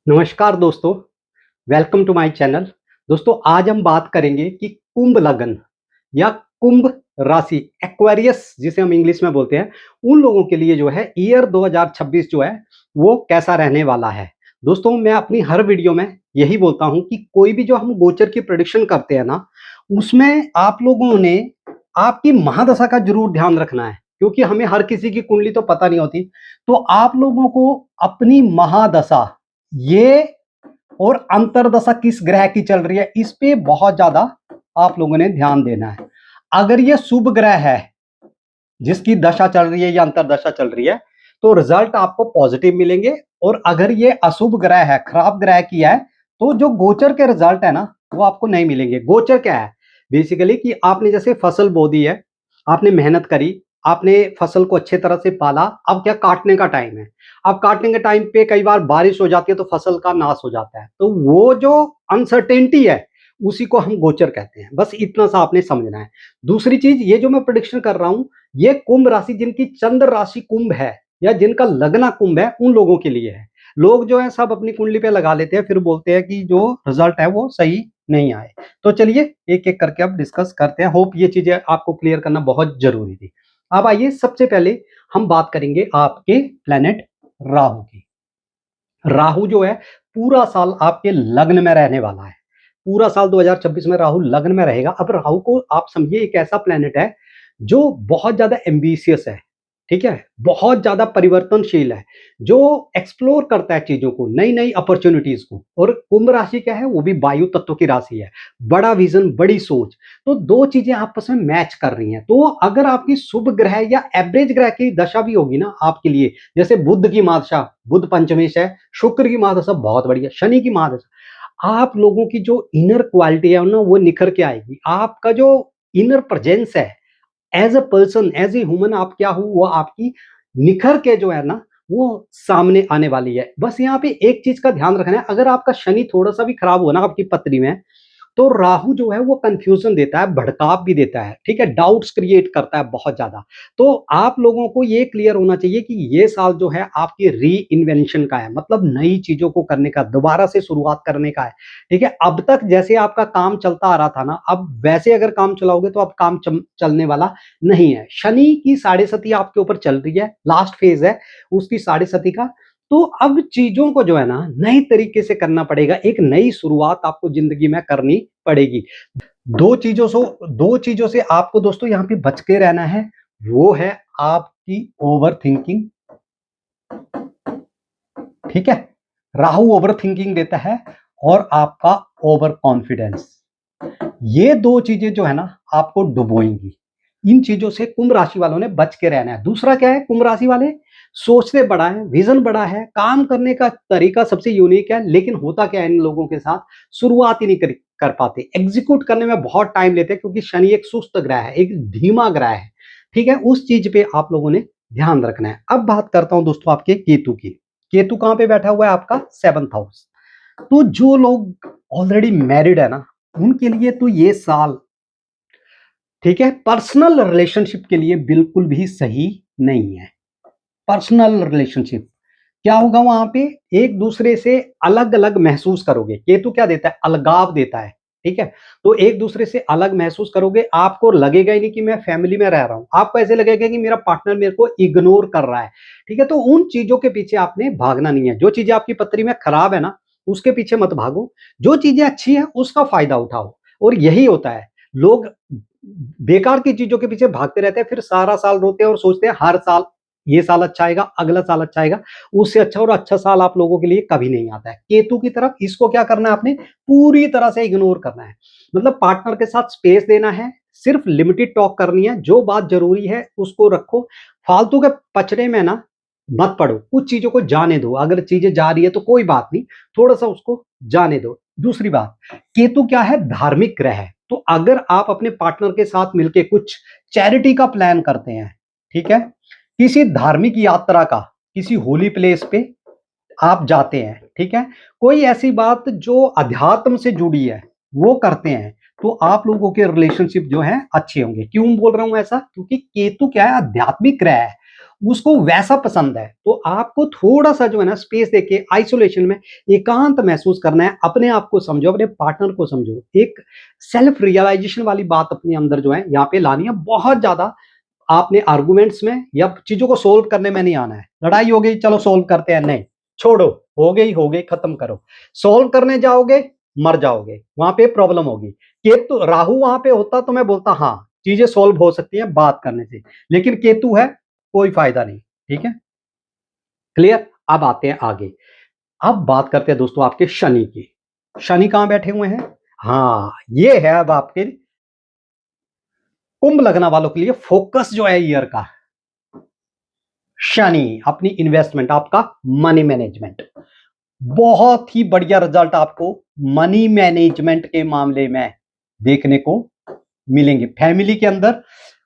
नमस्कार दोस्तों, welcome to my channel. दोस्तों आज हम बात करेंगे कि कुंभ लगन या कुंभ राशि एक्वेरियस जिसे हम इंग्लिश में बोलते हैं, उन लोगों के लिए जो है ईयर 2026 जो है वो कैसा रहने वाला है। दोस्तों मैं अपनी हर वीडियो में यही बोलता हूं कि कोई भी जो हम गोचर की प्रेडिक्शन करते हैं ना, उसमें आप लोगों ने आपकी महादशा का जरूर ध्यान रखना है, क्योंकि हमें हर किसी की कुंडली तो पता नहीं होती। तो आप लोगों को अपनी महादशा ये और अंतर्दशा किस ग्रह की चल रही है, इस पे बहुत ज्यादा आप लोगों ने ध्यान देना है। अगर ये शुभ ग्रह है जिसकी दशा चल रही है या अंतर्दशा चल रही है, तो रिजल्ट आपको पॉजिटिव मिलेंगे। और अगर ये अशुभ ग्रह है, खराब ग्रह की है, तो जो गोचर के रिजल्ट है ना, वो आपको नहीं मिलेंगे। गोचर क्या है? बेसिकली कि आपने जैसे फसल बो दी है, आपने मेहनत करी, आपने फसल को अच्छे तरह से पाला, अब क्या काटने का टाइम है। अब काटने के टाइम पे कई बार बारिश हो जाती है तो फसल का नाश हो जाता है, तो वो जो अनसर्टेनिटी है उसी को हम गोचर कहते हैं। बस इतना सा आपने समझना है। दूसरी चीज, ये जो मैं प्रिडिक्शन कर रहा हूं, ये कुंभ राशि जिनकी चंद्र राशि कुंभ है या जिनका लगना कुंभ है, उन लोगों के लिए है। लोग जो है सब अपनी कुंडली पे लगा लेते हैं, फिर बोलते हैं कि जो रिजल्ट है वो सही नहीं आए। तो चलिए एक एक करके अब डिस्कस करते हैं। होप ये चीजें आपको क्लियर करना बहुत जरूरी थी। अब आइए सबसे पहले हम बात करेंगे आपके प्लेनेट राहु की। राहु जो है पूरा साल आपके लग्न में रहने वाला है। पूरा साल 2026 में राहु लग्न में रहेगा। अब राहु को आप समझिए एक ऐसा प्लेनेट है जो बहुत ज्यादा एम्बिशियस है, ठीक है, बहुत ज्यादा परिवर्तनशील है, जो एक्सप्लोर करता है चीजों को, नई नई अपॉर्चुनिटीज को। और कुंभ राशि क्या है? वो भी वायु तत्व की राशि है। बड़ा विजन, बड़ी सोच, तो दो चीजें आपस में मैच कर रही हैं। तो अगर आपकी शुभ ग्रह या एवरेज ग्रह की दशा भी होगी ना आपके लिए, जैसे बुध की महादशा, बुध पंचमेश है, शुक्र की महादशा बहुत बढ़िया, शनि की महादशा, आप लोगों की जो इनर क्वालिटी है ना वो निखर के आएगी। आपका जो इनर प्रेजेंस है as a person, as a human, आप क्या हो वो आपकी निखर के जो है ना वो सामने आने वाली है। बस यहाँ पे एक चीज का ध्यान रखना है, अगर आपका शनि थोड़ा सा भी खराब हुआ ना आपकी पत्री में, तो राहु जो है वो कंफ्यूजन देता है, भड़काव भी देता है, ठीक है, डाउट्स क्रिएट करता है बहुत ज्यादा। तो आप लोगों को ये क्लियर होना चाहिए कि ये साल जो है आपकी री इन्वेंशन का है, मतलब नई चीजों को करने का, दोबारा से शुरुआत करने का है। ठीक है, अब तक जैसे आपका काम चलता आ रहा था ना, अब वैसे अगर काम चलाओगे तो अब काम चलने वाला नहीं है। शनि की साढ़े सती आपके ऊपर चल रही है, लास्ट फेज है उसकी साढ़े सती का। तो अब चीजों को जो है ना नई तरीके से करना पड़ेगा, एक नई शुरुआत आपको जिंदगी में करनी पड़ेगी। दो चीजों से आपको दोस्तों यहाँ पे बच के रहना है। वो है आपकी ओवर थिंकिंग, ठीक है, राहु ओवर थिंकिंग देता है, और आपका ओवर कॉन्फिडेंस। ये दो चीजें जो है ना आपको डुबोएंगी। इन चीजों से कुंभ राशि वालों ने बच के रहना है। दूसरा क्या है? कुंभ राशि वाले सोचते बड़ा है, विजन बड़ा है, काम करने का तरीका सबसे यूनिक है, लेकिन होता क्या है इन लोगों के साथ, शुरुआत ही नहीं कर पाते, एग्जीक्यूट करने में बहुत टाइम लेते हैं, क्योंकि शनि एक सुस्त ग्रह है, एक धीमा ग्रह है। ठीक है, उस चीज पे आप लोगों ने ध्यान रखना है। अब बात करता हूं दोस्तों आपके केतु की। केतु कहां पे बैठा हुआ है? आपका 7th हाउस। तो जो लोग ऑलरेडी मैरिड है ना, उनके लिए तो ये साल, ठीक है, पर्सनल रिलेशनशिप के लिए बिल्कुल भी सही नहीं है। पर्सनल रिलेशनशिप क्या होगा वहां पे? एक दूसरे से अलग अलग महसूस करोगे। केतु क्या देता है? अलगाव देता है, ठीक है। तो एक दूसरे से अलग महसूस करोगे, आपको लगेगा ही नहीं कि मैं फैमिली में रह रहा हूं, आपको ऐसे लगेगा कि मेरा पार्टनर मेरे को इग्नोर कर रहा है। ठीक है, तो उन चीजों के पीछे आपने भागना नहीं है। जो चीजें आपकी पत्री में खराब है ना, उसके पीछे मत भागो, जो चीजें अच्छी है उसका फायदा उठाओ। और यही होता है, लोग बेकार की चीजों के पीछे भागते रहते हैं, फिर सारा साल रोते हैं और सोचते हैं हर साल ये साल अच्छा आएगा, अगला साल अच्छा आएगा। उससे अच्छा और अच्छा साल आप लोगों के लिए कभी नहीं आता है। केतु की तरफ इसको क्या करना है? आपने पूरी तरह से इग्नोर करना है, मतलब पार्टनर के साथ स्पेस देना है, सिर्फ लिमिटेड टॉक करनी है, जो बात जरूरी है उसको रखो। फालतू के पचड़े में ना मत पड़ो, कुछ चीजों को जाने दो। अगर चीजें जा रही है तो कोई बात नहीं, थोड़ा सा उसको जाने दो। दूसरी बात, केतु क्या है? धार्मिक ग्रह है। तो अगर आप अपने पार्टनर के साथ मिलकर कुछ चैरिटी का प्लान करते हैं, ठीक है, किसी धार्मिक यात्रा का, किसी होली प्लेस पे आप जाते हैं, ठीक है, कोई ऐसी बात जो अध्यात्म से जुड़ी है वो करते हैं, तो आप लोगों के रिलेशनशिप जो है अच्छे होंगे। क्यों बोल रहा हूं ऐसा? क्योंकि केतु क्या है? आध्यात्मिक ग्रह है, उसको वैसा पसंद है। तो आपको थोड़ा-सा जो है ना स्पेस देके आइसोलेशन में एकांत महसूस करना है, अपने आप को समझो, अपने पार्टनर को समझो। एक सेल्फ रियलाइजेशन वाली बात अपने अंदर जो है यहाँ पे लानी है। बहुत ज़्यादा आपने आर्गुमेंट्स में या चीज़ों को सोल्व करने में नहीं आना है। लड़ाई हो गई, चलो सोल्व करते हैं, नहीं, छोड़ो, हो गई, खत्म करो। सोल्व करने जाओगे, मर जाओगे, वहाँ पे प्रॉब्लम होगी। केतु राहु वहाँ पे होता तो मैं बोलता हाँ, चीज़ें सोल्व हो सकती हैं बात करने से, लेकिन केतु है, कोई फायदा नहीं, ठीक है? क्लियर? अब आते हैं आगे। अब बात करते हैं दोस्तों आपके शनि की। शनि कहाँ बैठे हुए हैं? हाँ, ये है अब आपके कुंभ लग्न वालों के लिए फोकस जो है ईयर का। शनि अपनी इन्वेस्टमेंट, आपका मनी मैनेजमेंट, बहुत ही बढ़िया रिजल्ट आपको मनी मैनेजमेंट के मामले में देखने को मिलेंगे। फैमिली के अंदर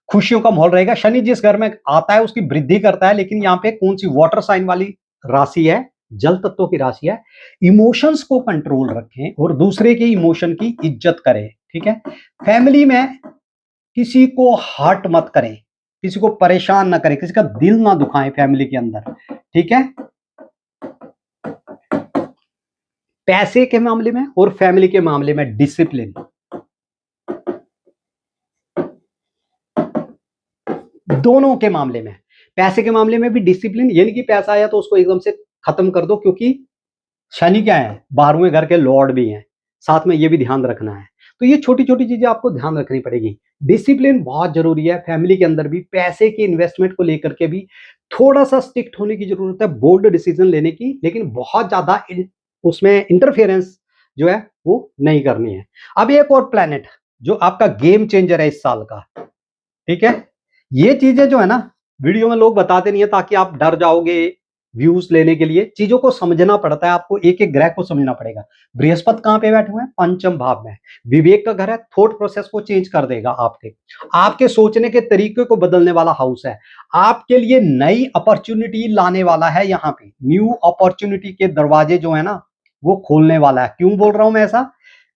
खुशियों का माहौल रहेगा। शनि जिस घर में आता है उसकी वृद्धि करता है, लेकिन यहाँ पे कौन सी वाटर साइन वाली राशि है, जल तत्व की राशि है। इमोशंस को कंट्रोल रखें और दूसरे के इमोशन की इज्जत करें, ठीक है? फैमिली में किसी को हर्ट मत करें, किसी को परेशान ना करें, किसी का दिल ना दुखाएं फैमिली के अंदर, ठीक है? पैसे के मामले में और फैमिली के मामले में डिसिप्लिन, दोनों के मामले में। पैसे के मामले में भी डिसिप्लिन, यानी कि पैसा आया तो उसको एकदम से खत्म कर दो, क्योंकि शनि क्या है, 12वें घर के लॉर्ड भी हैं, साथ में ये भी ध्यान रखना है। तो ये छोटी छोटी चीजें आपको ध्यान रखनी पड़ेगी। डिसिप्लिन बहुत जरूरी है फैमिली के अंदर भी। पैसे की इन्वेस्टमेंट को लेकर के भी थोड़ा सा स्ट्रिक्ट होने की जरूरत है, बोल्ड डिसीजन लेने की, लेकिन बहुत ज्यादा उसमें इंटरफेरेंस जो है वो नहीं करनी है। अब एक और प्लैनेट जो आपका गेम चेंजर है इस साल का, ठीक है? ये चीजें जो है ना वीडियो में लोग बताते नहीं है, ताकि आप डर जाओगे व्यूज लेने के लिए। चीजों को समझना पड़ता है, आपको एक एक ग्रह को समझना पड़ेगा। बृहस्पति कहां पे बैठे हुए हैं? पंचम भाव में। विवेक का घर है, थॉट प्रोसेस को चेंज कर देगा, आपके सोचने के तरीके को बदलने वाला हाउस है। आपके लिए नई अपॉर्चुनिटी लाने वाला है। यहाँ पे न्यू अपॉर्चुनिटी के दरवाजे जो है ना वो खोलने वाला है। क्यों बोल रहा हूं मैं ऐसा?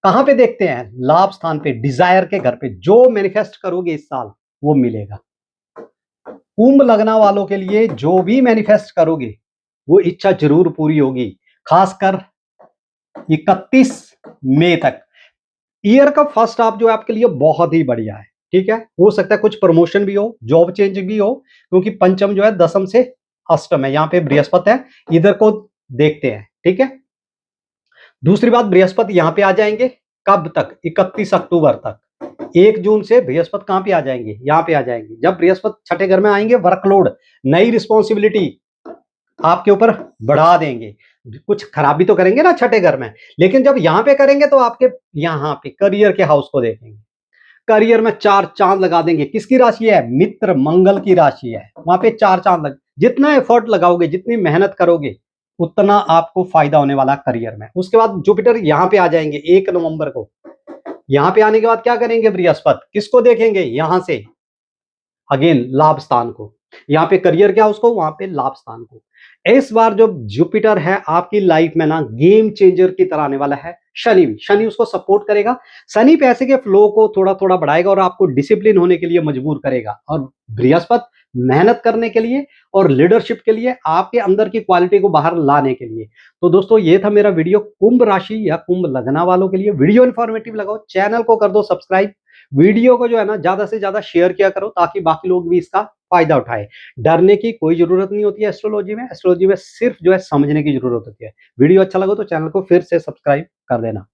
कहां पे देखते हैं? लाभ स्थान पे, डिजायर के घर पे। जो मैनिफेस्ट करोगे इस साल वो मिलेगा। कुंभ लगना वालों के लिए जो भी मैनिफेस्ट करोगे वो इच्छा जरूर पूरी होगी, खासकर 31 मई तक। ईयर का फर्स्ट हाफ जो है आपके लिए बहुत ही बढ़िया है, ठीक है? हो सकता है कुछ प्रमोशन भी हो, जॉब चेंज भी हो, क्योंकि पंचम जो है दसम से अष्टम है। यहाँ पे बृहस्पति है, इधर को देखते हैं, ठीक है? दूसरी बात, बृहस्पति यहाँ पे आ जाएंगे कब तक? 31 अक्टूबर तक। 1 जून से बृहस्पति कहां पे आ जाएंगे? यहाँ पे आ जाएंगे। जब बृहस्पति छठे घर में आएंगे, वर्कलोड, नई रिस्पॉन्सिबिलिटी आपके ऊपर बढ़ा देंगे। कुछ खराबी तो करेंगे ना छठे घर में, लेकिन जब यहां पे करेंगे तो आपके यहाँ पे करियर के हाउस को देखेंगे। करियर में 4 चांद लगा देंगे। किसकी राशि है? मित्र मंगल की राशि है, वहां पे 4 चांद लग। जितना एफर्ट लगाओगे, जितनी मेहनत करोगे, उतना आपको फायदा होने वाला करियर में। उसके बाद जुपिटर यहाँ पे आ जाएंगे 1 नवंबर को। यहाँ पे आने के बाद क्या करेंगे? बृहस्पति किसको देखेंगे? यहां से अगेन लाभ स्थान को। यहाँ पे करियर क्या उसको, वहां पे लाभ स्थान को। इस बार जो जुपिटर है आपकी लाइफ में ना गेम चेंजर की तरह आने वाला है। शनि उसको सपोर्ट करेगा। शनि पैसे के फ्लो को थोड़ा थोड़ा बढ़ाएगा और आपको डिसिप्लिन होने के लिए मजबूर करेगा। और बृहस्पति मेहनत करने के लिए और लीडरशिप के लिए, आपके अंदर की क्वालिटी को बाहर लाने के लिए। तो दोस्तों ये था मेरा वीडियो कुंभ राशि या कुंभ लगना वालों के लिए। वीडियो इन्फॉर्मेटिव लगाओ, चैनल को कर दो सब्सक्राइब, वीडियो को जो है ना ज्यादा से ज्यादा शेयर किया करो, ताकि बाकी लोग भी इसका फायदा उठाए। डरने की कोई जरूरत नहीं होती है एस्ट्रोलॉजी में। एस्ट्रोलॉजी में सिर्फ जो है समझने की जरूरत होती है। वीडियो अच्छा लगा तो चैनल को फिर से सब्सक्राइब कर देना।